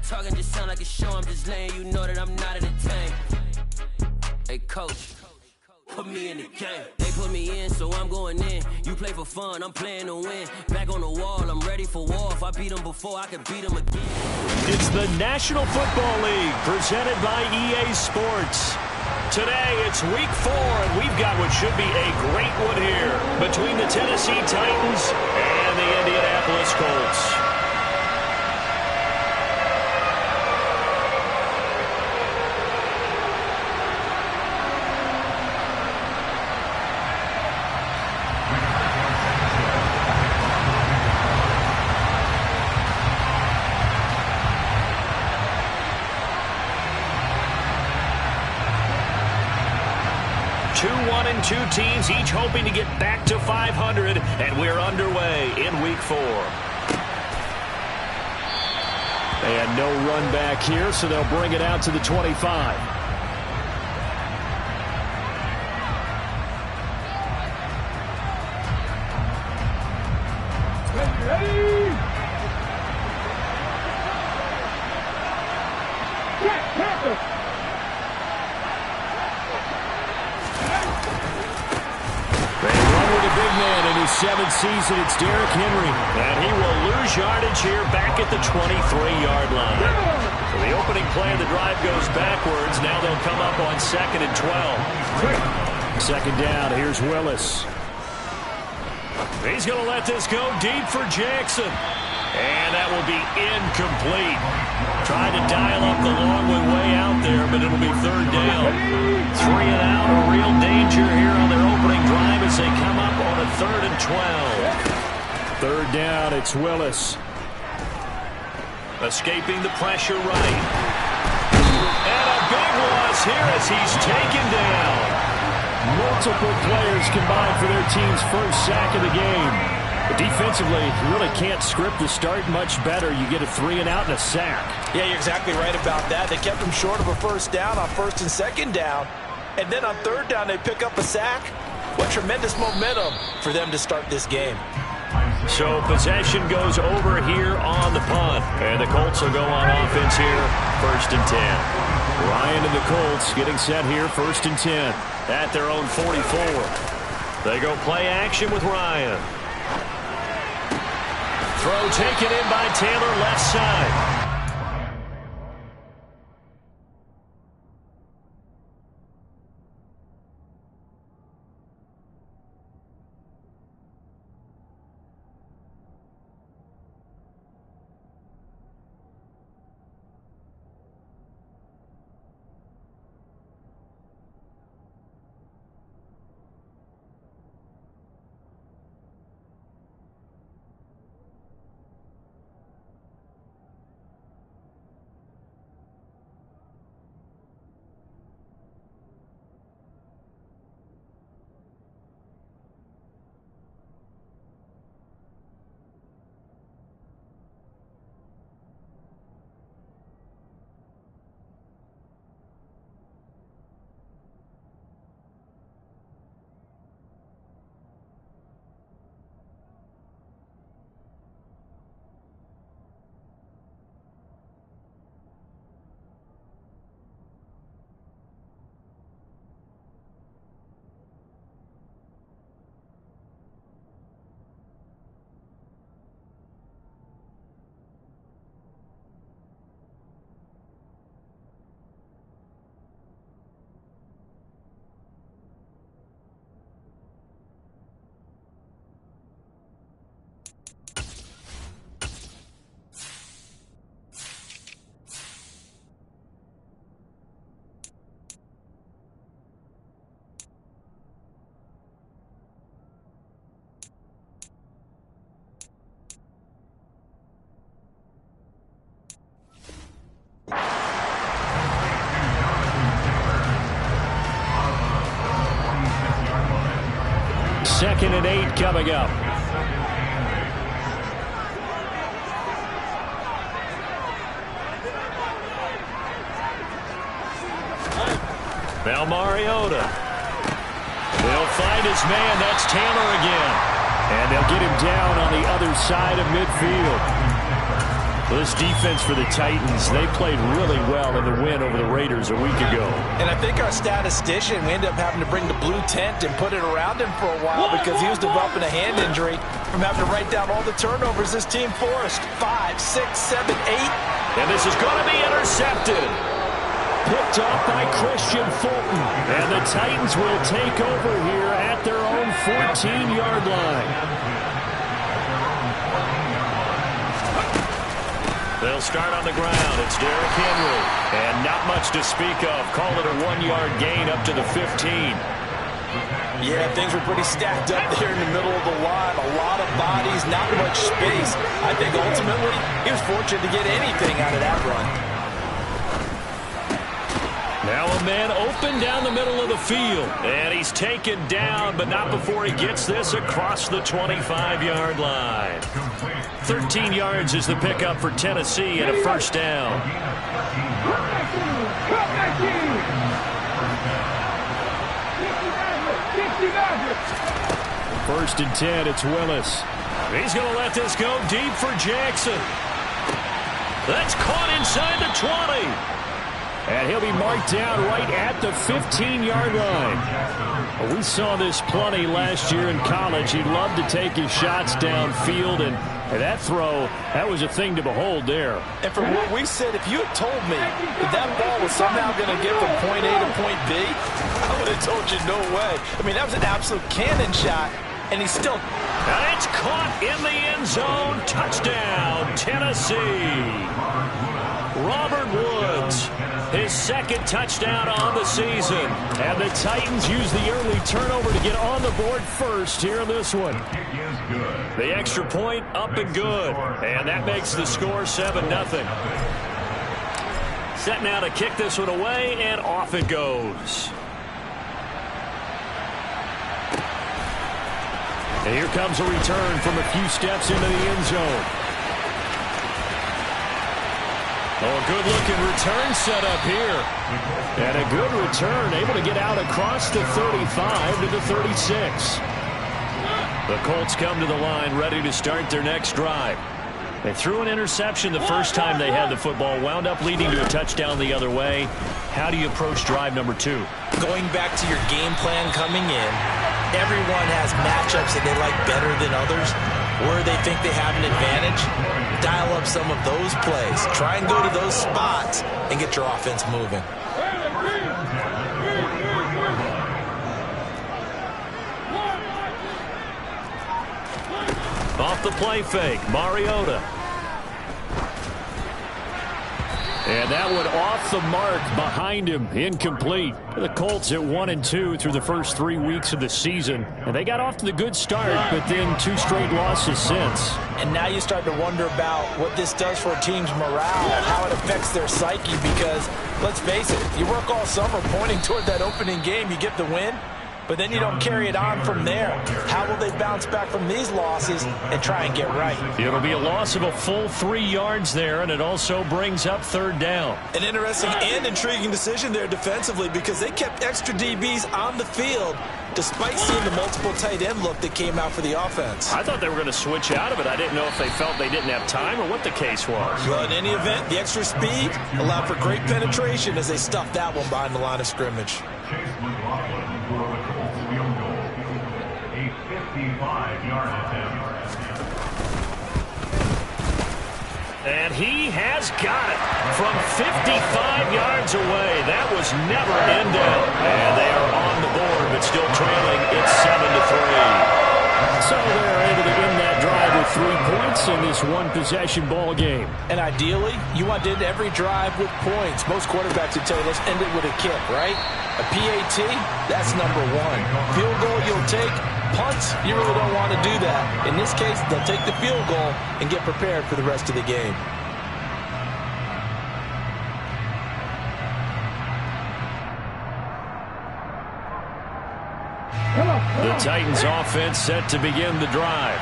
talking just sound like a show. I'm just letting you know that I'm not entertained. Hey, coach, put me in the game. They put me in, so I'm going in. You play for fun, I'm playing to win. Back on the wall, I'm ready for war. If I beat them before, I could beat them again. It's the National Football League, presented by EA Sports. Today, it's week 4, and we've got what should be a great one here between the Tennessee Titans and the Indianapolis Colts. Two teams each hoping to get back to 500, and we're underway in week 4. And no run back here, so they'll bring it out to the 25. Seventh season, it's Derrick Henry. And he will lose yardage here back at the 23-yard line. So the opening play of the drive goes backwards. Now they'll come up on 2nd and 12. Second down, here's Willis. He's going to let this go deep for Jackson. And that will be incomplete. Trying to dial up the long way out there, but it'll be 3rd down. 3 and out, a real danger here on their opening drive as they come up on a 3rd and 12. 3rd down, it's Willis. Escaping the pressure right. And a big loss here as he's taken down. Multiple players combined for their team's first sack of the game. But defensively, you really can't script the start much better. You get a 3 and out and a sack. Yeah, you're exactly right about that. They kept them short of a 1st down on 1st and 2nd down. And then on 3rd down, they pick up a sack. What tremendous momentum for them to start this game. So possession goes over here on the punt. And the Colts will go on offense here, 1st and 10. Ryan and the Colts getting set here, 1st and 10. At their own 44. They go play action with Ryan. Throw taken in by Taylor, left side. Second and 8 coming up. Now Mariota. They'll find his man. That's Taylor again. And they'll get him down on the other side of midfield. Well, this defense for the Titans, they played really well in the win over the Raiders a week ago. And I think our statistician, we ended up having to bring the blue tent and put it around him for a while because he was developing a hand injury from having to write down all the turnovers this team forced. 5, 6, 7, 8. And this is going to be intercepted. Picked off by Christian Fulton. And the Titans will take over here at their own 14-yard line. They'll start on the ground. It's Derrick Henry. And not much to speak of. Call it a 1-yard gain up to the 15. Yeah, things were pretty stacked up there in the middle of the line. A lot of bodies, not much space. I think ultimately he was fortunate to get anything out of that run. Now a man open down the middle of the field. And he's taken down, but not before he gets this across the 25-yard line. 13 yards is the pickup for Tennessee and a first down. First and 10, it's Willis. He's going to let this go deep for Jackson. That's caught inside the 20. And he'll be marked down right at the 15-yard line. We saw this plenty last year in college. He loved to take his shots downfield, and that throw, that was a thing to behold there. And from what we said, if you had told me that ball was somehow going to get from point A to point B, I would have told you no way. I mean, that was an absolute cannon shot, and he's still... And it's caught in the end zone. Touchdown, Tennessee. Robert Woods, his second touchdown on the season. And the Titans use the early turnover to get on the board first here in this one. The extra point up and good. And that makes the score 7-0. Set now to kick this one away, and off it goes. And here comes a return from a few steps into the end zone. Oh, a good-looking return set up here. And a good return, able to get out across the 35 to the 36. The Colts come to the line, ready to start their next drive. They threw an interception the first time they had the football, wound up leading to a touchdown the other way. How do you approach drive number 2? Going back to your game plan coming in, everyone has matchups that they like better than others, where they think they have an advantage. Dial up some of those plays. Try and go to those spots and get your offense moving. Off the play fake, Mariota. And that one off the mark behind him, incomplete. The Colts at 1-2 through the first 3 weeks of the season. And they got off to the good start, but then 2 straight losses since. And now you start to wonder about what this does for a team's morale, how it affects their psyche, because, let's face it, you work all summer pointing toward that opening game, you get the win, but then you don't carry it on from there. How will they bounce back from these losses and try and get right? It'll be a loss of a full 3 yards there, and it also brings up third down. An interesting and intriguing decision there defensively, because they kept extra DBs on the field despite seeing the multiple tight end look that came out for the offense. I thought they were going to switch out of it. I didn't know if they felt they didn't have time or what the case was. Well, in any event, the extra speed allowed for great penetration as they stuffed that one behind the line of scrimmage. And he has got it from 55 yards away. That was never in doubt. And they are on the board, but still trailing. It's 7-3. So they're able to end that drive with 3 points in this one-possession ball game. And ideally, you want to end every drive with points. Most quarterbacks would tell you, let's end it with a kick, right? A PAT, that's number 1. Field goal you'll take. Punts, you really don't want to do that. In this case, they'll take the field goal and get prepared for the rest of the game. The Titans offense set to begin the drive.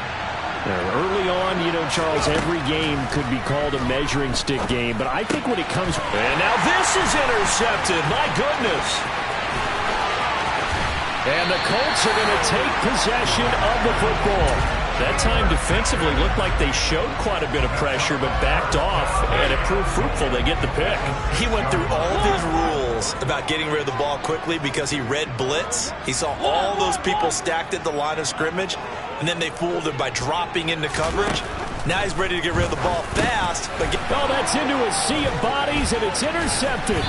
Early on, Charles, every game could be called a measuring stick game, but I think when it comes... And now this is intercepted. My goodness. And the Colts are going to take possession of the football. That time defensively looked like they showed quite a bit of pressure but backed off, and it proved fruitful. They get the pick. He went through all of his rules about getting rid of the ball quickly because he read blitz. He saw all those people stacked at the line of scrimmage, and then they fooled him by dropping into coverage. Now he's ready to get rid of the ball fast. But that's into a sea of bodies, and it's intercepted.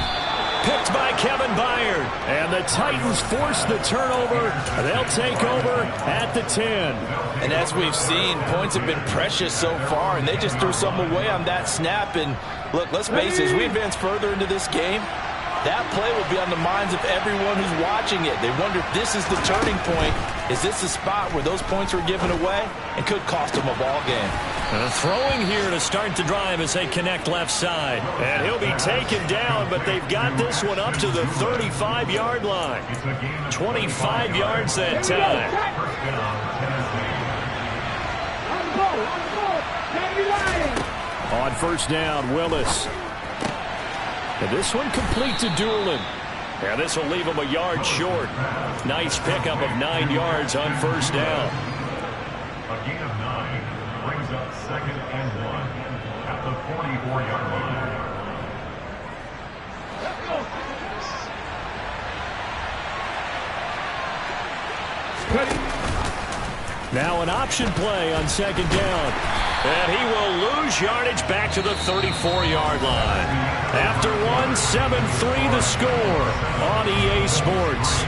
Picked by Kevin Byard. And the Titans force the turnover. They'll take over at the 10. And as we've seen, points have been precious so far, and they just threw some away on that snap. And look, let's face it, as we advance further into this game, that play will be on the minds of everyone who's watching it. They wonder if this is the turning point. Is this the spot where those points were given away and could cost them a ball game? Throwing here to start the drive as they connect left side. And he'll be taken down, but they've got this one up to the 35-yard line. 25 yards that time. On first down, Willis. And this one complete to Doolin. And this will leave him a yard short. Nice pickup of 9 yards on first down. A gain of 9 brings up 2nd and 1 at the 44-yard line. Now an option play on second down. And he will lose yardage back to the 34-yard line. After 7-3 the score on EA Sports.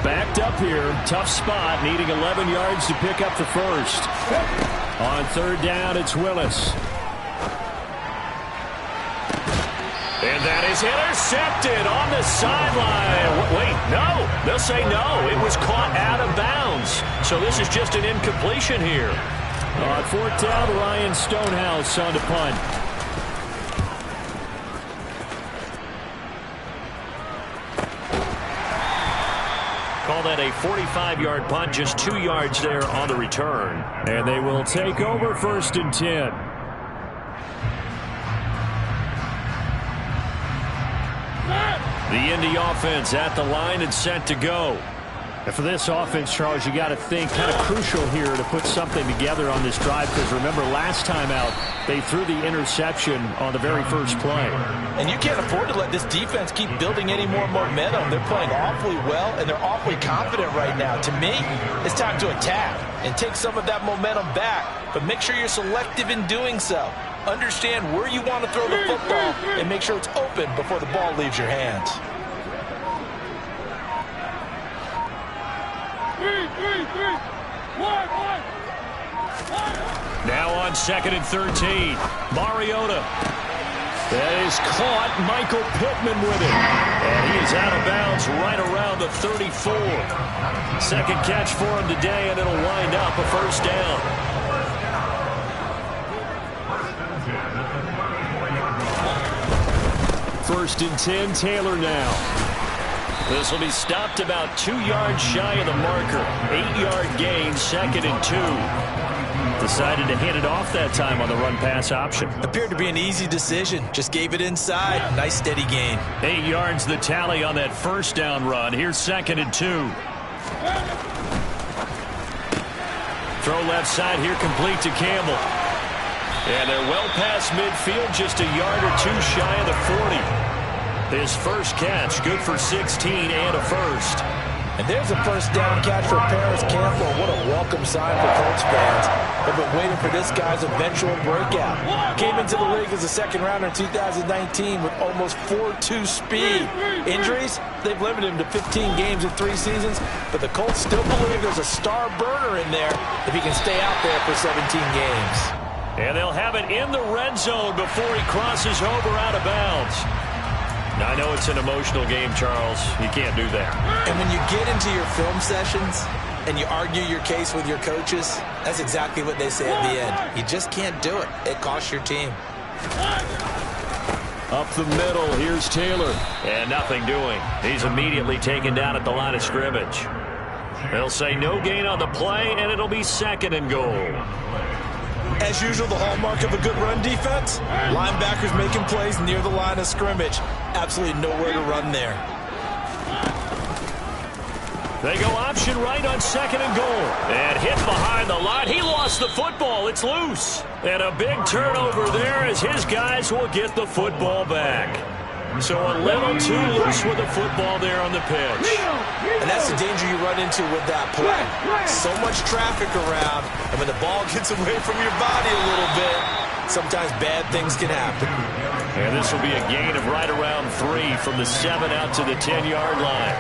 Backed up here, tough spot, needing 11 yards to pick up the first. On third down, it's Willis. And that is intercepted on the sideline. Wait, no. They'll say no. It was caught out of bounds. So this is just an incompletion here. On fourth down, Ryan Stonehouse on the punt. Call that a 45-yard punt, just 2 yards there on the return. And they will take over first and 10. The Indy offense at the line and set to go. And for this offense, Charles, you got to think kind of crucial here to put something together on this drive, because remember last time out they threw the interception on the very first play. And you can't afford to let this defense keep building any more momentum. They're playing awfully well, and they're awfully confident right now. To me, it's time to attack and take some of that momentum back, but make sure you're selective in doing so. Understand where you want to throw the football and make sure it's open before the ball leaves your hands. Now on 2nd and 13, Mariota. That is caught. Michael Pittman with it. And he is out of bounds right around the 34. Second catch for him today, and it'll wind up a first down. First and 10, Taylor now. This will be stopped about 2 yards shy of the marker. 8-yard gain, 2nd and 2. Decided to hand it off that time on the run-pass option. Appeared to be an easy decision. Just gave it inside. Nice steady gain. 8 yards the tally on that first down run. Here's 2nd and 2. Throw left side here, complete to Campbell. And they're well past midfield, just a yard or two shy of the 40. His first catch, good for 16 and a first. And there's a first down catch for Paris Campbell. What a welcome sign for Colts fans. They've been waiting for this guy's eventual breakout. Came into the league as a second rounder in 2019 with almost 4.2 speed. Injuries? They've limited him to 15 games in 3 seasons, but the Colts still believe there's a star burner in there if he can stay out there for 17 games. And they'll have it in the red zone before he crosses over out of bounds. Now, I know it's an emotional game, Charles. You can't do that. And when you get into your film sessions and you argue your case with your coaches, that's exactly what they say at the end. You just can't do it. It costs your team. Up the middle, here's Taylor. And nothing doing. He's immediately taken down at the line of scrimmage. They'll say no gain on the play, and it'll be 2nd and goal. As usual, the hallmark of a good run defense, linebackers making plays near the line of scrimmage. Absolutely nowhere to run there. They go option right on 2nd and goal. And hit behind the line. He lost the football. It's loose. And a big turnover there as his guys will get the football back. So a little too loose with the football there on the pitch. And that's the danger you run into with that play. So much traffic around, and when the ball gets away from your body a little bit, sometimes bad things can happen. And this will be a gain of right around 3 from the 7 out to the 10-yard line.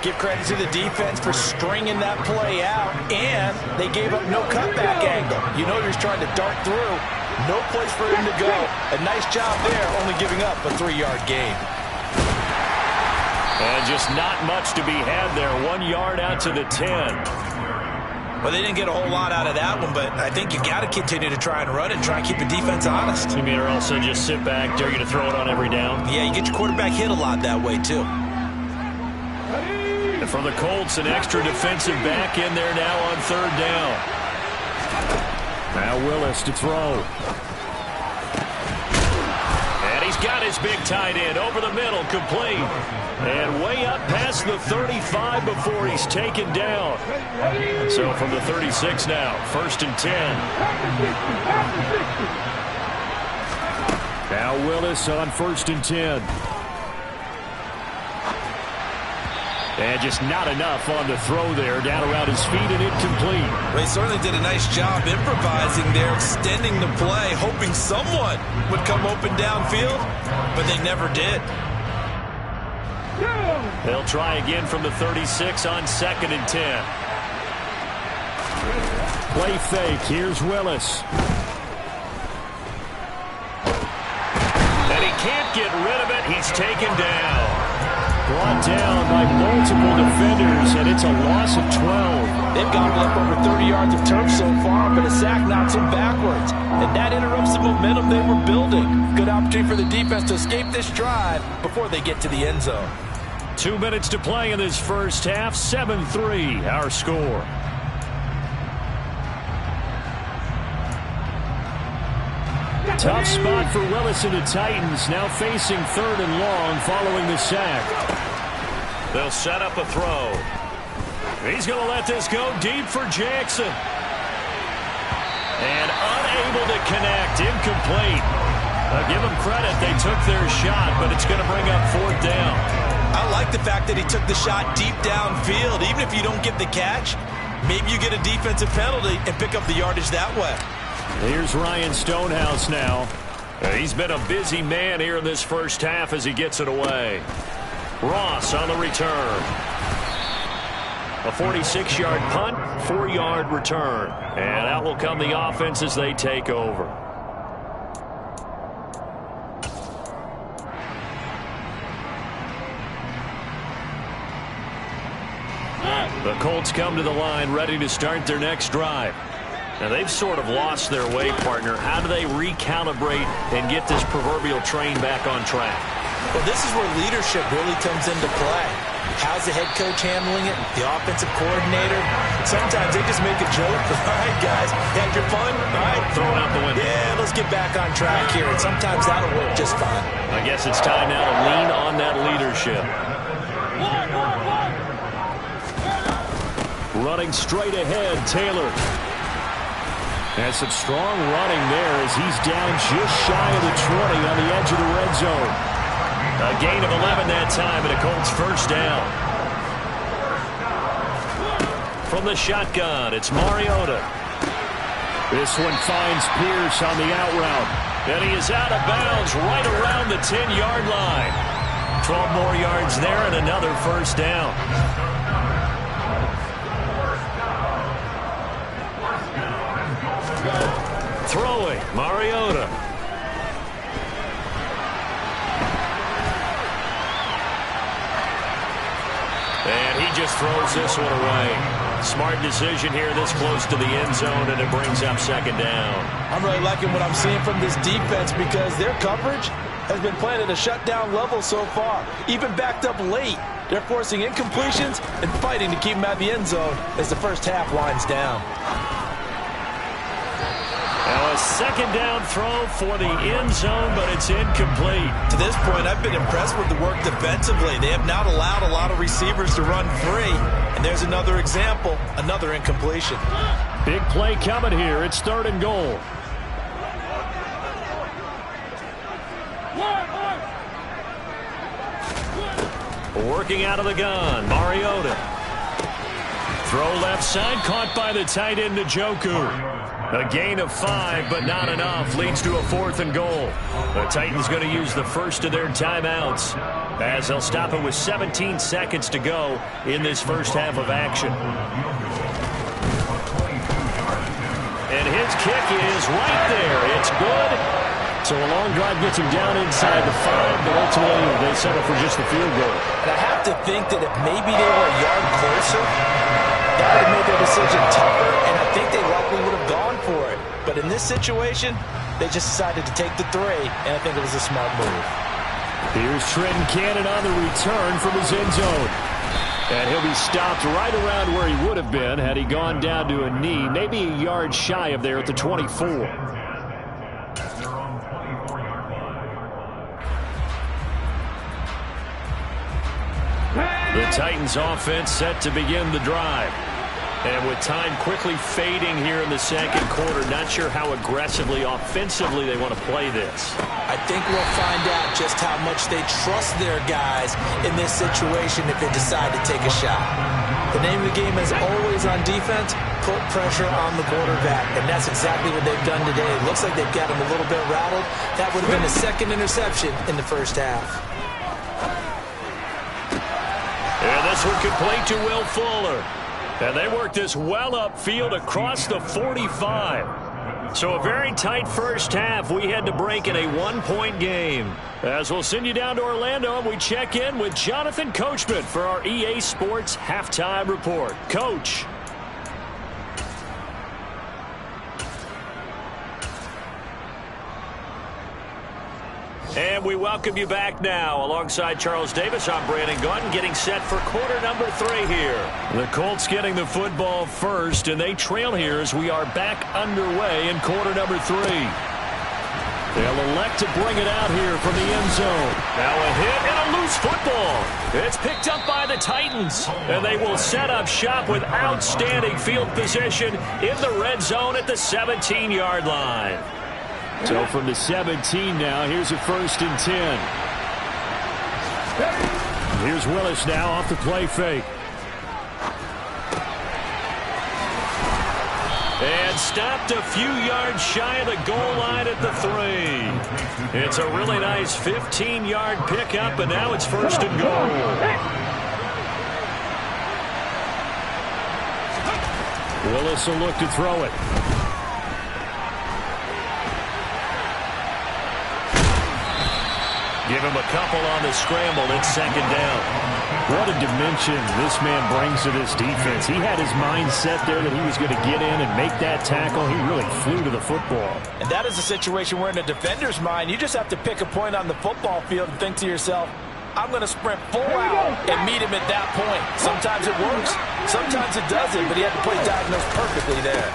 Give credit to the defense for stringing that play out, and they gave up no cutback angle. You know he was trying to dart through. No place for him to go. A nice job there, only giving up a 3-yard gain. And just not much to be had there. 1 yard out to the 10. Well, they didn't get a whole lot out of that one, but I think you got to continue to try and run it and try and keep the defense honest. You mean or also just sit back, dare you to throw it on every down? Yeah, you get your quarterback hit a lot that way, too. And for the Colts, an extra defensive back in there now on 3rd down. Now Willis to throw. And he's got his big tight end over the middle, complete. And way up past the 35 before he's taken down. So from the 36 now, 1st and 10. Now Willis on 1st and 10. And just not enough on the throw there. Down around his feet and incomplete. Well, he certainly did a nice job improvising there, extending the play, hoping someone would come open downfield, but they never did. They'll try again from the 36 on 2nd and 10. Play fake. Here's Willis. And he can't get rid of it. He's taken down. Brought down by multiple defenders, and it's a loss of 12. They've gobbled up over 30 yards of turf so far, but a sack knocks them backwards. And that interrupts the momentum they were building. Good opportunity for the defense to escape this drive before they get to the end zone. 2 minutes to play in this first half. 7-3, our score. Tough spot for Willis and the Titans, now facing 3rd and long following the sack. They'll set up a throw. He's going to let this go deep for Jackson. And unable to connect, incomplete. Give them credit, they took their shot, but it's going to bring up 4th down. I like the fact that he took the shot deep downfield. Even if you don't get the catch, maybe you get a defensive penalty and pick up the yardage that way. Here's Ryan Stonehouse now. He's been a busy man here in this first half as he gets it away. Ross on the return. A 46-yard punt, 4-yard return. And out will come the offense as they take over. The Colts come to the line ready to start their next drive. Now, they've sort of lost their way, partner. How do they recalibrate and get this proverbial train back on track? Well, this is where leadership really comes into play. How's the head coach handling it? The offensive coordinator? Sometimes they just make a joke. All right, guys, had your fun? All right. Throw it out the window. Yeah, let's get back on track here. And sometimes that'll work just fine. I guess it's time now to lean on that leadership. Running straight ahead, Taylor. And some strong running there as he's down just shy of the 20 on the edge of the red zone. A gain of 11 that time, and a Colts 1st down. From the shotgun, it's Mariota. This one finds Pierce on the out route. And he is out of bounds right around the 10-yard line. 12 more yards there and another 1st down. Throwing, Mariota. And he just throws this one away. Smart decision here this close to the end zone, and it brings up second down. I'm really liking what I'm seeing from this defense because their coverage has been playing at a shutdown level so far. Even backed up late, they're forcing incompletions and fighting to keep them at the end zone as the first half winds down. Now a second down throw for the end zone, but it's incomplete. To this point, I've been impressed with the work defensively. They have not allowed a lot of receivers to run free. And there's another example, another incompletion. Big play coming here. It's 3rd and goal. Working out of the gun, Mariota. Throw left side, caught by the tight end, Njoku. A gain of 5, but not enough. Leads to a 4th and goal. The Titans going to use the first of their timeouts as they'll stop it with 17 seconds to go in this first half of action. And his kick is right there. It's good. So a long drive gets him down inside the 5, but ultimately they settle for just the field goal. And I have to think that if maybe they were a yard closer, that would have made their decision tougher, and I think they likely would have gone for it. But in this situation, they just decided to take the 3, and I think it was a smart move. Here's Trenton Cannon on the return from his end zone. And he'll be stopped right around where he would have been had he gone down to a knee, maybe a yard shy of there at the 24. The Titans offense set to begin the drive. And with time quickly fading here in the second quarter, not sure how aggressively, offensively they want to play this. I think we'll find out just how much they trust their guys in this situation if they decide to take a shot. The name of the game is always on defense, put pressure on the quarterback, and that's exactly what they've done today. It looks like they've got him a little bit rattled. That would have been the second interception in the first half. And this one complete to Will Fuller. And they work this well upfield across the 45. So a very tight first half. We had to break in a 1-point game. As we'll send you down to Orlando, and we check in with Jonathan Coachman for our EA Sports Halftime Report. Coach. And we welcome you back now. Alongside Charles Davis, I'm Brandon Gunn, getting set for quarter number 3 here. The Colts getting the football first, and they trail here as we are back underway in quarter number 3. They'll elect to bring it out here from the end zone. Now a hit and a loose football. It's picked up by the Titans, and they will set up shop with outstanding field position in the red zone at the 17-yard line. So from the 17 now, here's a 1st and 10. Here's Willis now off the play fake. And stopped a few yards shy of the goal line at the 3. It's a really nice 15-yard pickup, and now it's 1st and goal. Willis will look to throw it. Give him a couple on the scramble. It's 2nd down. What a dimension this man brings to this defense. He had his mind set there that he was going to get in and make that tackle. He really flew to the football. And that is a situation where in a defender's mind, you just have to pick a point on the football field and think to yourself, I'm going to sprint full out and meet him at that point. Sometimes it works, sometimes it doesn't, but he had the play diagnosed perfectly there.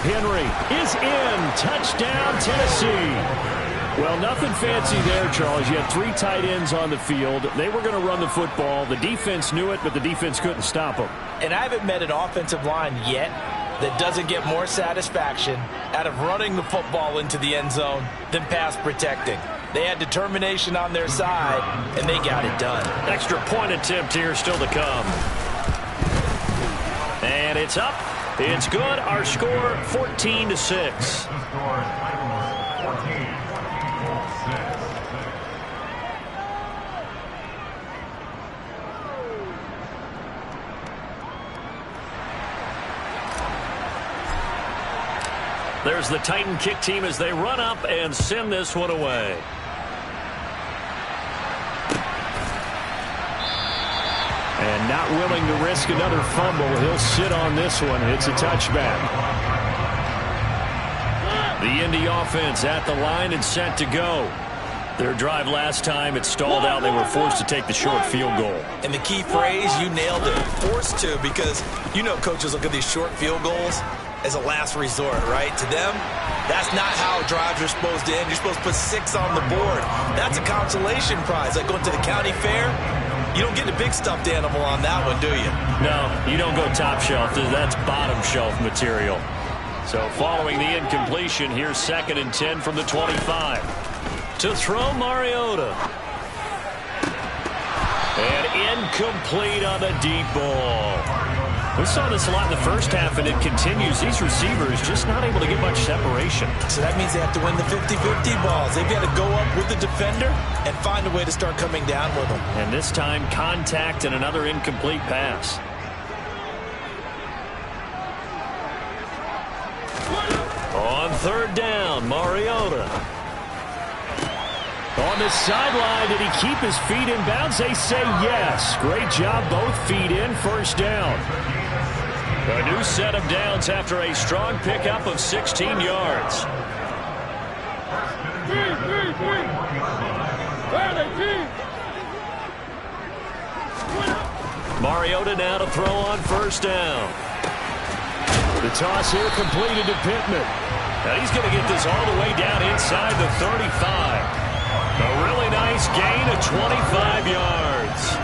Henry is in. Touchdown, Tennessee. Well, nothing fancy there, Charles. You had 3 tight ends on the field. They were going to run the football. The defense knew it, but the defense couldn't stop them. And I haven't met an offensive line yet that doesn't get more satisfaction out of running the football into the end zone than pass protecting. They had determination on their side, and they got it done. Extra point attempt here still to come. And it's up. It's good. Our score, 14-6. There's the Titan kick team as they run up and send this one away. And not willing to risk another fumble. He'll sit on this one. It's a touchback. The Indy offense at the line and set to go. Their drive last time, it stalled out. They were forced to take the short field goal. And the key phrase, you nailed it, forced to, because you know coaches look at these short field goals as a last resort, right? To them, that's not how drives are supposed to end. You're supposed to put 6 on the board. That's a consolation prize. Like going to the county fair, you don't get the big stuffed animal on that one, do you? No, you don't go top shelf. That's bottom shelf material. So following the incompletion, here's 2nd and 10 from the 25. To throw, Mariota. And incomplete on the deep ball. We saw this a lot in the first half, and it continues. These receivers just not able to get much separation. So that means they have to win the 50-50 balls. They've got to go up with the defender and find a way to start coming down with them. And this time, contact and another incomplete pass. On 3rd down, Mariota. On the sideline, did he keep his feet in bounds? They say yes. Great job, both feet in, 1st down. A new set of downs after a strong pickup of 16 yards. Mariota now to throw on 1st down. The toss here completed to Pittman. Now he's going to get this all the way down inside the 35. A really nice gain of 25 yards.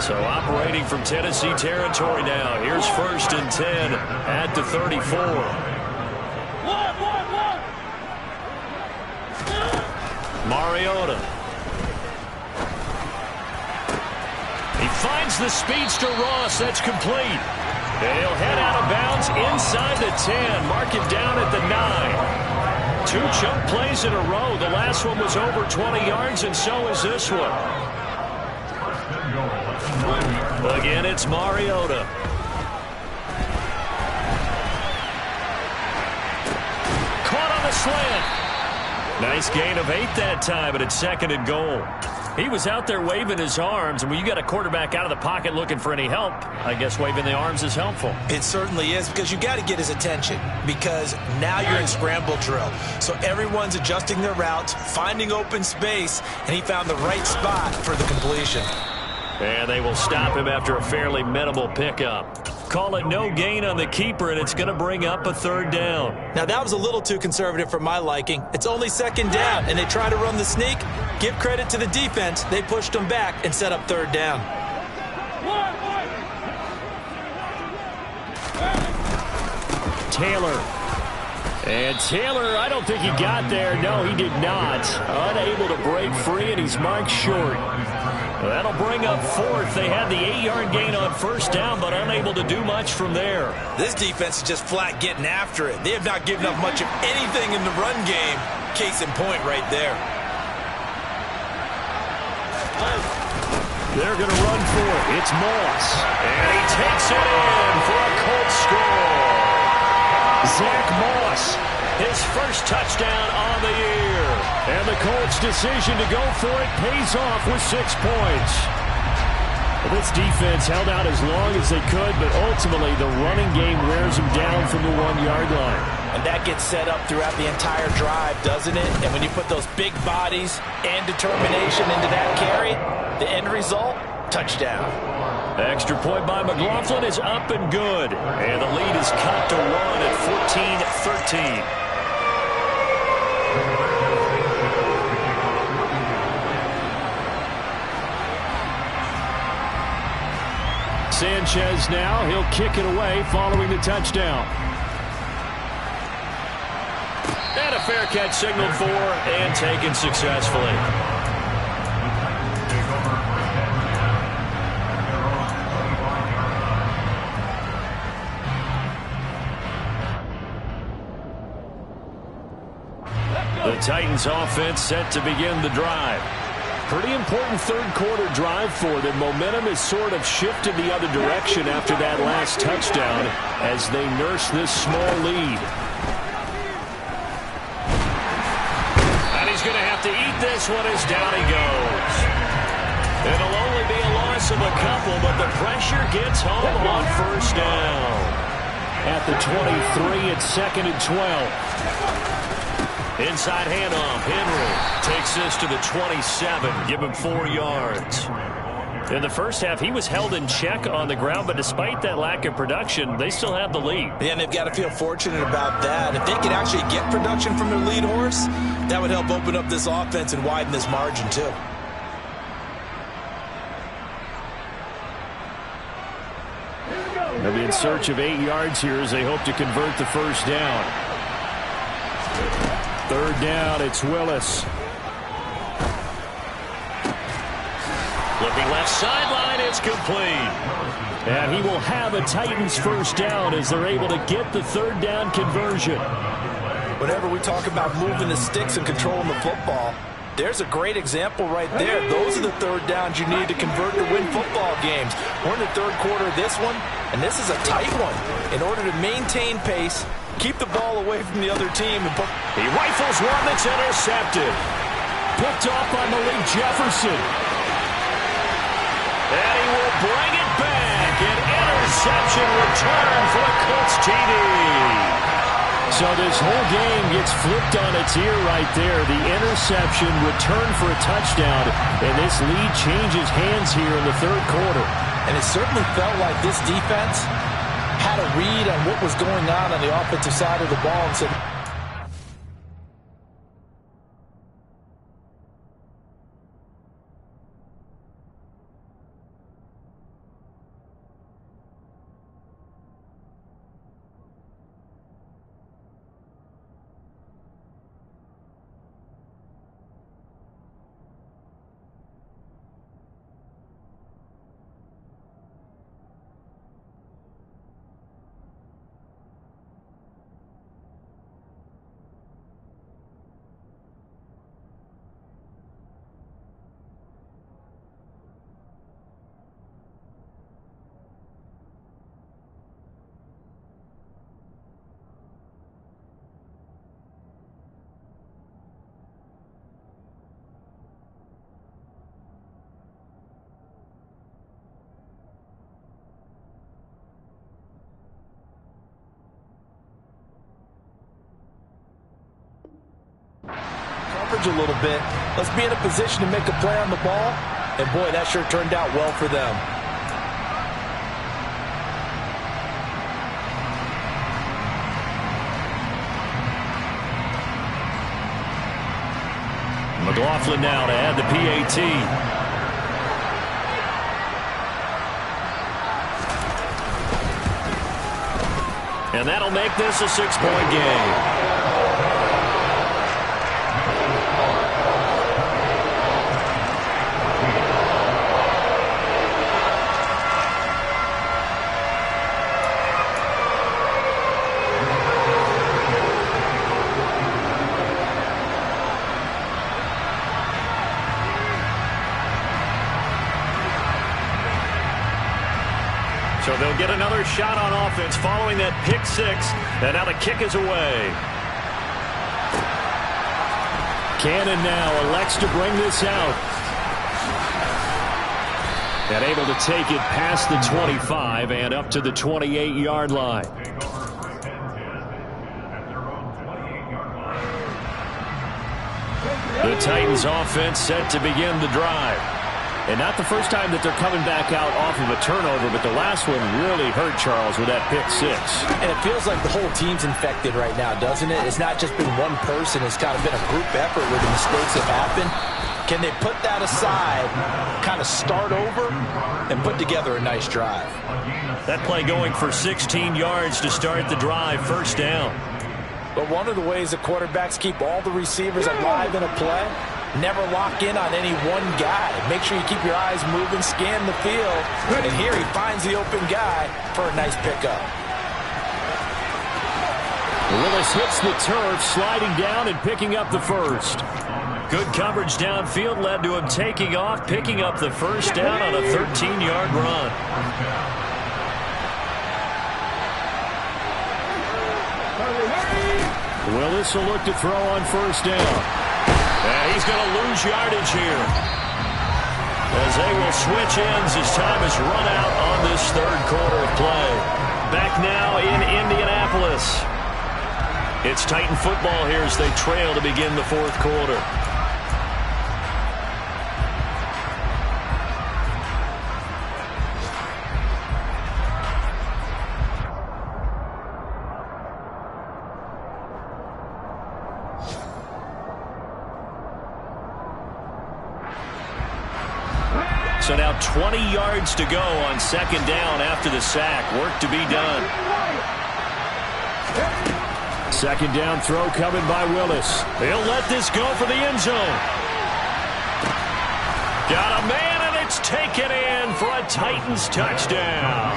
So operating from Tennessee territory now. Here's 1st and 10 at the 34. Mariota. He finds the speedster Ross. That's complete. They'll head out of bounds inside the 10. Mark it down at the 9. 2 chunk plays in a row. The last one was over 20 yards, and so is this one. Again, it's Mariota. Caught on the slant. Nice gain of 8 that time, but it's 2nd and goal. He was out there waving his arms, and when you got a quarterback out of the pocket looking for any help, I guess waving the arms is helpful. It certainly is, because you got to get his attention, because now you're in scramble drill. So everyone's adjusting their routes, finding open space, and he found the right spot for the completion. And they will stop him after a fairly minimal pickup. Call it no gain on the keeper, and it's going to bring up a 3rd down. Now, that was a little too conservative for my liking. It's only 2nd down, and they try to run the sneak. Give credit to the defense. They pushed them back and set up 3rd down. Taylor. And Taylor, I don't think he got there. No, he did not. Unable to break free, and he's marked short. That'll bring up 4th. They had the 8-yard gain on 1st down, but unable to do much from there. This defense is just flat getting after it. They have not given up much of anything in the run game. Case in point right there. They're going to run for it. It's Moss. And he takes it in for a Colt score. Zach Moss, his 1st touchdown on the year. And the Colts' decision to go for it pays off with 6 points. This defense held out as long as they could, but ultimately the running game wears them down from the 1-yard line. And that gets set up throughout the entire drive, doesn't it? And when you put those big bodies and determination into that carry, the end result, touchdown. Extra point by McLaughlin is up and good. And the lead is cut to 1 at 14-13. Sanchez now, he'll kick it away following the touchdown. And a fair catch signaled for and taken successfully. The Titans offense set to begin the drive. Pretty important 3rd quarter drive for them. Momentum has sort of shifted the other direction after that last touchdown as they nurse this small lead. And he's going to have to eat this one as down he goes. It'll only be a loss of a couple, but the pressure gets home on first down. At the 23, it's 2nd and 12. Inside handoff, Henry takes this to the 27, give him 4 yards. In the first half, he was held in check on the ground, but despite that lack of production, they still have the lead. Yeah, and they've got to feel fortunate about that. If they could actually get production from their lead horse, that would help open up this offense and widen this margin, too. They'll be in search of 8 yards here as they hope to convert the first down. 3rd down, it's Willis. Looking left sideline, it's complete. And he will have a Titans first down as they're able to get the 3rd down conversion. Whenever we talk about moving the sticks and controlling the football, there's a great example right there. Those are the 3rd downs you need to convert to win football games. We're in the 3rd quarter of this one, and this is a tight one. In order to maintain pace, keep the ball away from the other team. And he rifles one that's intercepted. Picked off by Malik Jefferson. And he will bring it back. An interception return for the Colts TD. So this whole game gets flipped on its ear right there. The interception return for a touchdown. And this lead changes hands here in the 3rd quarter. And it certainly felt like this defense had a read on what was going on the offensive side of the ball and said, a little bit. Let's be in a position to make a play on the ball. And boy, that sure turned out well for them. McLaughlin now to add the PAT. And that'll make this a 6-point game. So they'll get another shot on offense following that pick 6. And now the kick is away. Cannon now elects to bring this out. And able to take it past the 25 and up to the 28-yard line. The Titans offense set to begin the drive. And not the first time that they're coming back out off of a turnover, but the last one really hurt Charles with that pick 6. And it feels like the whole team's infected right now, doesn't it? It's not just been one person. It's kind of been a group effort where the mistakes have happened. Can they put that aside, kind of start over, and put together a nice drive? That play going for 16 yards to start the drive, first down. But one of the ways that quarterbacks keep all the receivers alive in a play, never lock in on any one guy. Make sure you keep your eyes moving, scan the field. And here he finds the open guy for a nice pickup. Willis hits the turf, sliding down and picking up the first. Good coverage downfield led to him taking off, picking up the first down on a 13-yard run. Willis will look to throw on first down. And he's going to lose yardage here. as they will switch ends as time has run out on this third quarter of play. Back now in Indianapolis. It's Titan football here as they trail to begin the fourth quarter. So now 20 yards to go on second down after the sack. Work to be done. Second down throw coming by Willis. He'll let this go for the end zone. Got a man, and it's taken in for a Titans touchdown.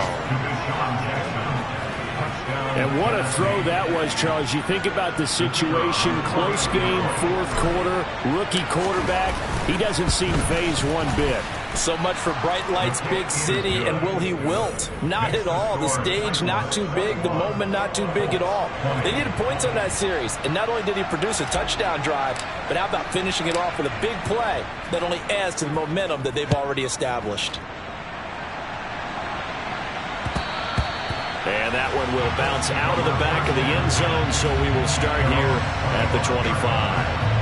And what a throw that was, Charles. You think about the situation, close game, fourth quarter, rookie quarterback. He doesn't seem fazed one bit. So much for bright lights, big city, and will he wilt? Not at all. The stage not too big, the moment not too big at all. They needed points on that series, and not only did he produce a touchdown drive, but how about finishing it off with a big play that only adds to the momentum that they've already established. And that one will bounce out of the back of the end zone, so we will start here at the 25.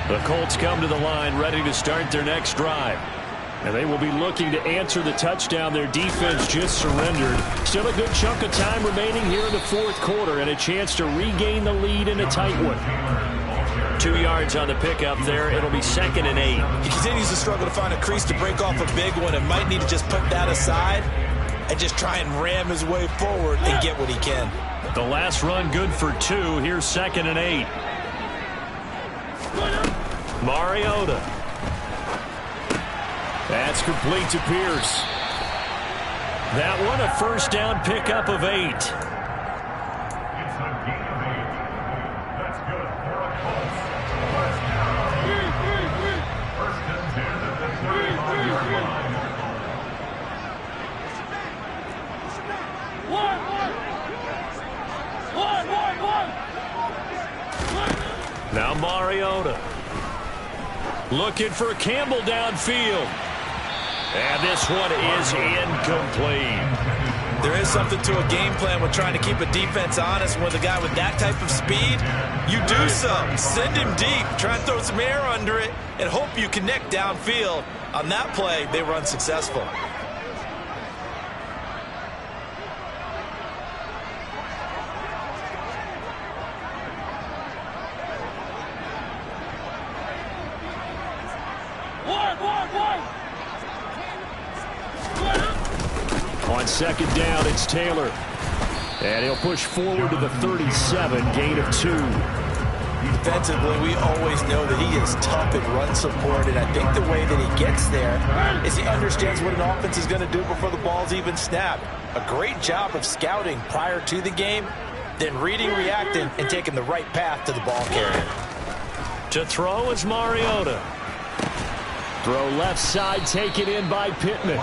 The Colts come to the line ready to start their next drive. And they will be looking to answer the touchdown their defense just surrendered. Still a good chunk of time remaining here in the fourth quarter and a chance to regain the lead in a tight one. 2 yards on the pickup there. It'll be 2nd and 8. He continues to struggle to find a crease to break off a big one and might need to just put that aside and just try and ram his way forward and get what he can. The last run good for 2. Here's 2nd and 8. Mariota. That's complete to Pierce. That one a first down pickup of 8. It's a gain of 8. That's good for a Colts. First down. First and 10 at the 35-yard line. Now Mariota. Looking for Campbell downfield. And this one is incomplete. There is something to a game plan with trying to keep a defense honest. With a guy with that type of speed, you do some. Send him deep. Try and throw some air under it and hope you connect downfield. On that play, they were unsuccessful. On second down, it's Taylor. And he'll push forward to the 37, gain of 2. Defensively, we always know that he is tough in run support, and I think the way that he gets there is he understands what an offense is going to do before the ball's even snapped. A great job of scouting prior to the game, then reading, reacting, and taking the right path to the ball carrier. To throw is Mariota. Throw left side, taken in by Pittman.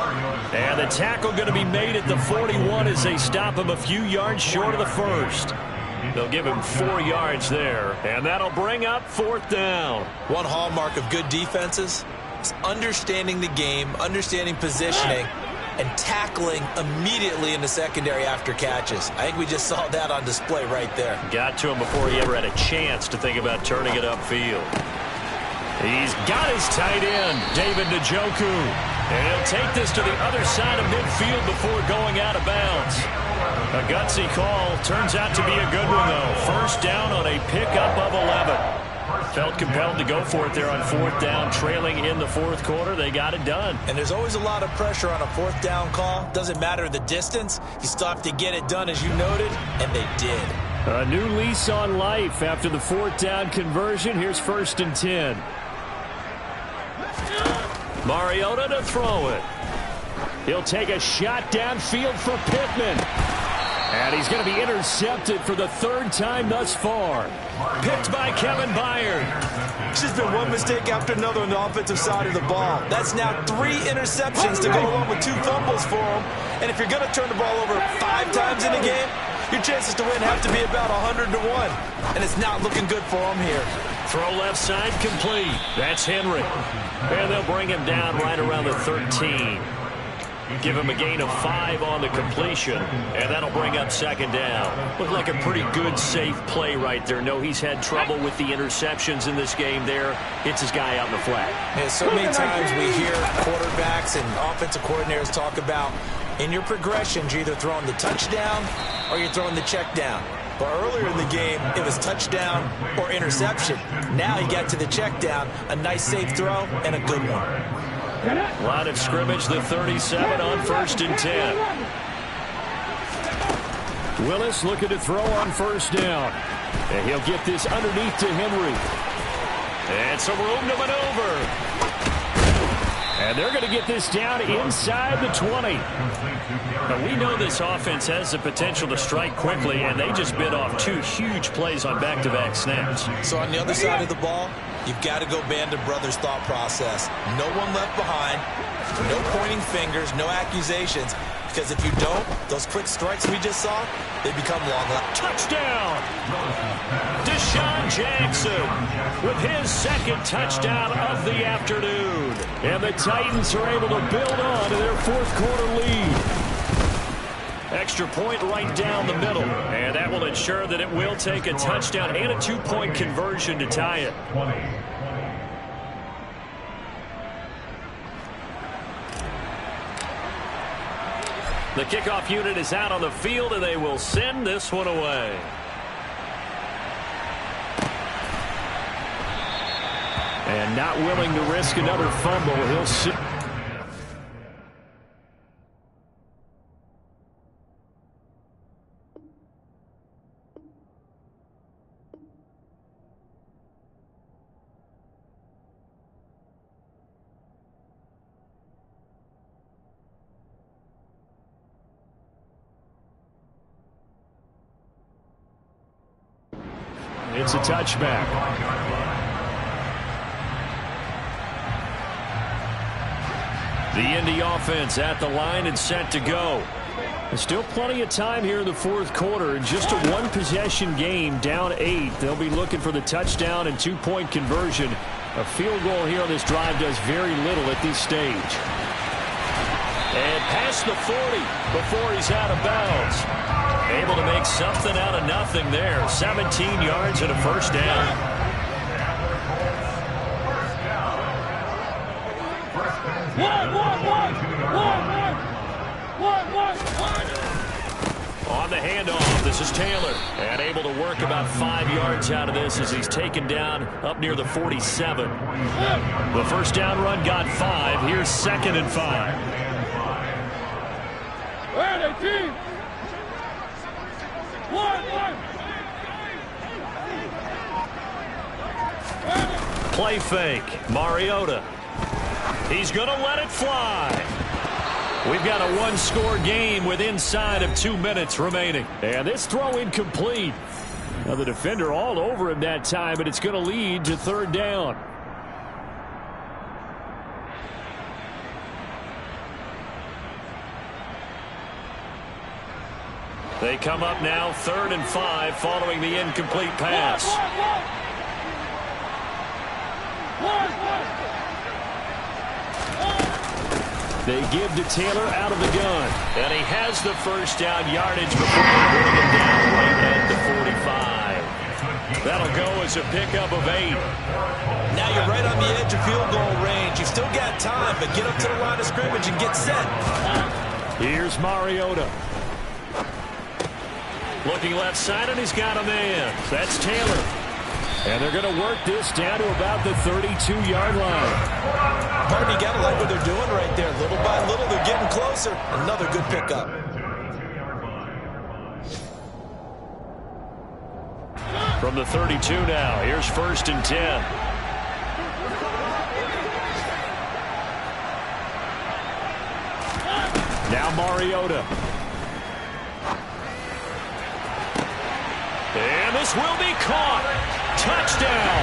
And the tackle going to be made at the 41 as they stop him a few yards short of the first. They'll give him 4 yards there, and that'll bring up 4th down. One hallmark of good defenses is understanding the game, understanding positioning, and tackling immediately in the secondary after catches. I think we just saw that on display right there. Got to him before he ever had a chance to think about turning it upfield. He's got his tight end, David Njoku. And he'll take this to the other side of midfield before going out of bounds. A gutsy call. Turns out to be a good one, though. First down on a pickup of 11. Felt compelled to go for it there on 4th down, trailing in the fourth quarter. They got it done. And there's always a lot of pressure on a 4th down call. Doesn't matter the distance. You still have to get it done, as you noted, and they did. A new lease on life after the 4th down conversion. Here's 1st and 10. Mariota to throw it. He'll take a shot downfield for Pittman. And he's going to be intercepted for the third time thus far. Picked by Kevin Byard. It's just been one mistake after another on the offensive side of the ball. That's now 3 interceptions to go along with 2 fumbles for him. And if you're going to turn the ball over 5 times in a game, your chances to win have to be about 100 to 1. And it's not looking good for him here. Throw left side complete. That's Henry. And they'll bring him down right around the 13. Give him a gain of 5 on the completion, and that'll bring up second down. Looked like a pretty good, safe play right there. No, he's had trouble with the interceptions in this game there. Hits his guy out in the flat. And so many times we hear quarterbacks and offensive coordinators talk about in your progressions, you're either throwing the touchdown or you're throwing the check down. But earlier in the game, it was touchdown or interception. Now he got to the check down, a nice safe throw, and a good one. Line of scrimmage, the 37 on 1st and 10. Willis looking to throw on 1st down. And he'll get this underneath to Henry. And some room to maneuver. And they're going to get this down inside the 20. Now, we know this offense has the potential to strike quickly, and they just bit off 2 huge plays on back-to-back snaps. So on the other side of the ball, you've got to go Band of Brothers thought process. No one left behind, no pointing fingers, no accusations. Because if you don't, those quick strikes we just saw, they become long-lasting. Touchdown! Deshaun Jackson with his 2nd touchdown of the afternoon. And the Titans are able to build on to their 4th quarter lead. Extra point right down the middle. And that will ensure that it will take a touchdown and a 2-point conversion to tie it. The kickoff unit is out on the field, and they will send this one away. And not willing to risk another fumble, he'll sit. It's a touchback. The Indy offense at the line and set to go. There's still plenty of time here in the 4th quarter. In just a 1-possession game, down 8. They'll be looking for the touchdown and 2-point conversion. A field goal here on this drive does very little at this stage. And past the 40 before he's out of bounds. Able to make something out of nothing there. 17 yards and a 1st down. On the handoff, this is Taylor. And able to work about 5 yards out of this as he's taken down up near the 47. The 1st down run got 5. Here's 2nd and 5. Play fake. Mariota. He's going to let it fly. We've got a 1-score game with inside of 2 minutes remaining. And this throw incomplete. Now the defender all over him that time, but it's going to lead to 3rd down. They come up now 3rd and 5 following the incomplete pass. They give to Taylor out of the gun. And he has the 1st down yardage before they bring him down right at the 45. That'll go as a pickup of 8. Now you're right on the edge of field goal range. You've still got time, but get up to the line of scrimmage and get set. Here's Mariota. Looking left side, and he's got a man. That's Taylor. And they're going to work this down to about the 32-yard line. Martin, you got to like what they're doing right there. Little by little, they're getting closer. Another good pickup. From the 32 now, here's 1st and 10. Now Mariota. This will be caught. Touchdown.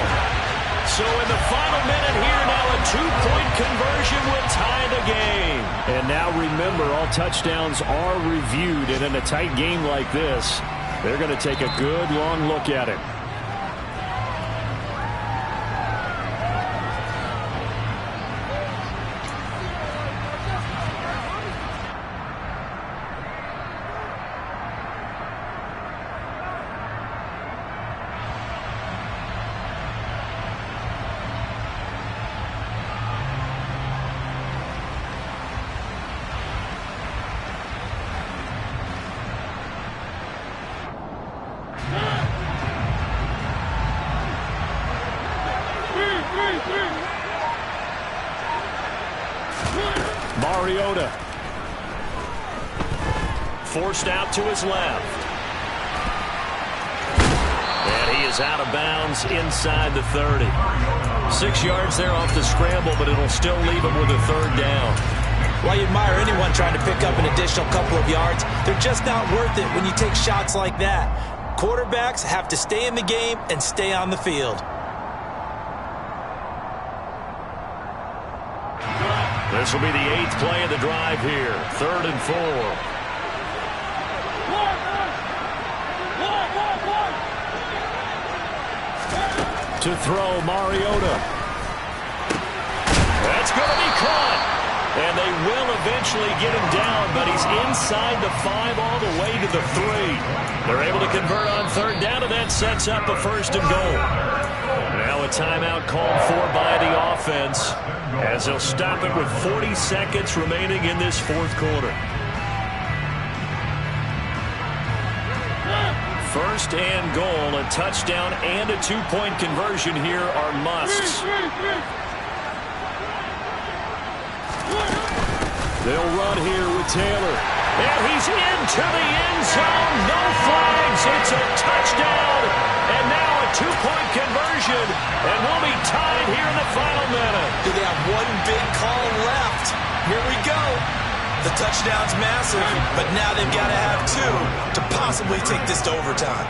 So in the final minute here now, a two-point conversion will tie the game. And now remember, all touchdowns are reviewed. And in a tight game like this, they're going to take a good long look at it. Mariota. Forced out to his left. And he is out of bounds inside the 30. 6 yards there off the scramble, but it'll still leave him with a third down. Well, you admire anyone trying to pick up an additional couple of yards. They're just not worth it when you take shots like that. Quarterbacks have to stay in the game and stay on the field. This will be the 8th play of the drive here. 3rd and 4. To throw, Mariota. That's going to be caught. And they will eventually get him down, but he's inside the 5 all the way to the 3. They're able to convert on 3rd down, and that sets up a 1st and goal. Now a timeout called for by the offense as they'll stop it with 40 seconds remaining in this 4th quarter. 1st and goal, a touchdown and a 2-point conversion here are musts. They'll run here with Taylor. And he's into the end zone. No flags. It's a touchdown. And now a 2-point conversion. And we'll be tied here in the final minute. Do they have one big call left? Here we go. The touchdown's massive, but now they've got to have 2 to possibly take this to overtime.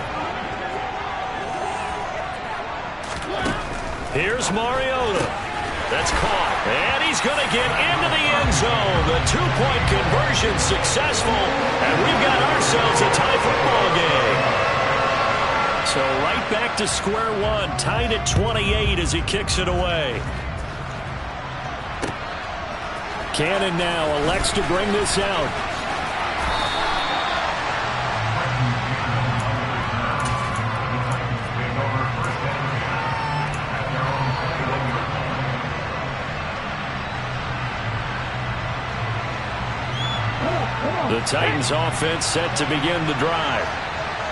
Here's Mariota. That's caught. And he's going to get into the end zone. The 2-point conversion successful. And we've got ourselves a tie football game. So right back to square one. Tied at 28 as he kicks it away. Cannon now elects to bring this out. The Titans offense set to begin the drive.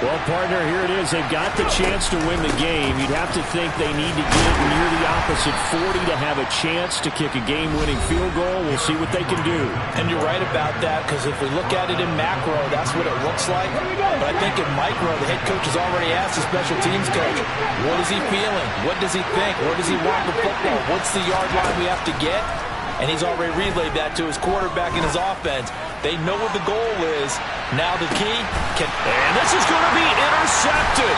Well, partner, here it is. They've got the chance to win the game. You'd have to think they need to get near the opposite 40 to have a chance to kick a game-winning field goal. We'll see what they can do. And you're right about that, because if we look at it in macro, that's what it looks like. But I think in micro, the head coach has already asked the special teams coach, what is he feeling? What does he think? Where does he want the football? What's the yard line we have to get? And he's already relayed that to his quarterback and his offense. They know what the goal is. Now the key can... And this is going to be intercepted.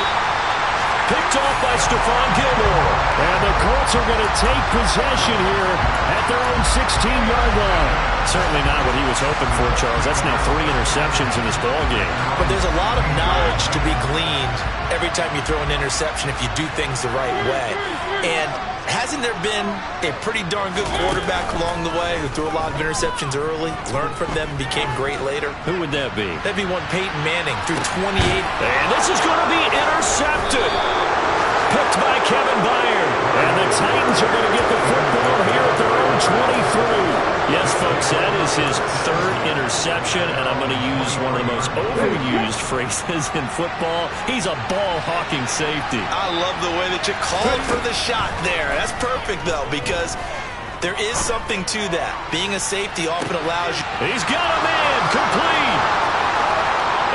Picked off by Stephon Gilmore. And the Colts are going to take possession here at their own 16-yard line. Certainly not what he was hoping for, Charles. That's now 3 interceptions in this ballgame. But there's a lot of knowledge to be gleaned every time you throw an interception if you do things the right way. And hasn't there been a pretty darn good quarterback along the way who threw a lot of interceptions early, learned from them, and became great later? Who would that be? That'd be one Peyton Manning, threw 28. And this is going to be intercepted. Picked by Kevin Byard. And the Titans are going to get the football here at their own 23. Yes, folks, that is his 3rd interception, and I'm going to use one of the most overused phrases in football. He's a ball-hawking safety. I love the way that you called for the shot there. That's perfect, though, because there is something to that. Being a safety often allows you... He's got a man complete.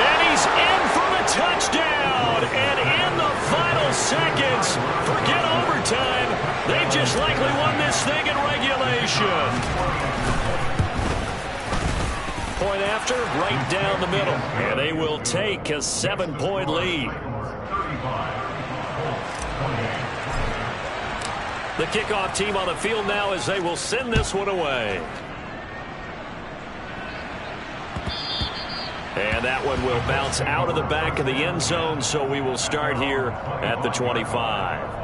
And he's in for the touchdown. And in the final seconds, forget overtime. They've just likely won this thing in regulation. Point after, right down the middle. And they will take a 7-point lead. The kickoff team on the field now as they will send this one away. And that one will bounce out of the back of the end zone, so we will start here at the 25.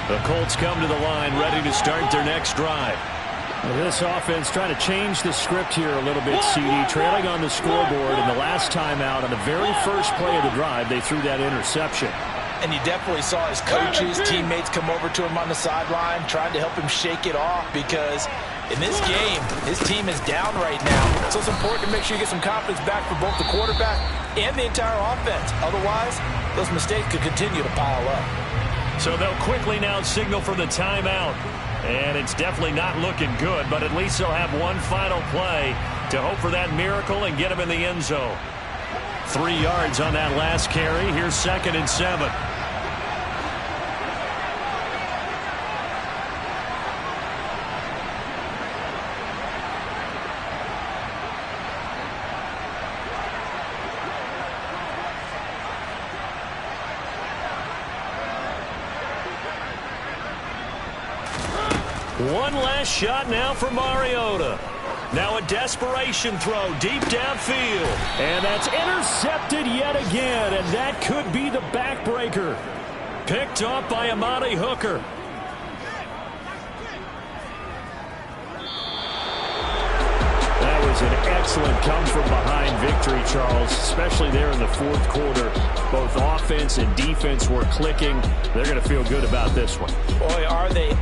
The Colts come to the line ready to start their next drive. This offense trying to change the script here a little bit, CD. Trailing on the scoreboard, and the last time out on the very first play of the drive, they threw that interception. And you definitely saw his coaches, teammates come over to him on the sideline, trying to help him shake it off, because in this game, his team is down right now. So it's important to make sure you get some confidence back for both the quarterback and the entire offense. Otherwise, those mistakes could continue to pile up. So they'll quickly now signal for the timeout. And it's definitely not looking good, but at least they'll have one final play to hope for that miracle and get him in the end zone. 3 yards on that last carry. Here's 2nd and 7. One last shot now for Mariota. Now a desperation throw deep downfield. And that's intercepted yet again, and that could be the backbreaker. Picked off by Amani Hooker. That was an excellent come-from-behind victory, Charles, especially there in the fourth quarter. Both offense and defense were clicking. They're going to feel good about this one. Boy, are they.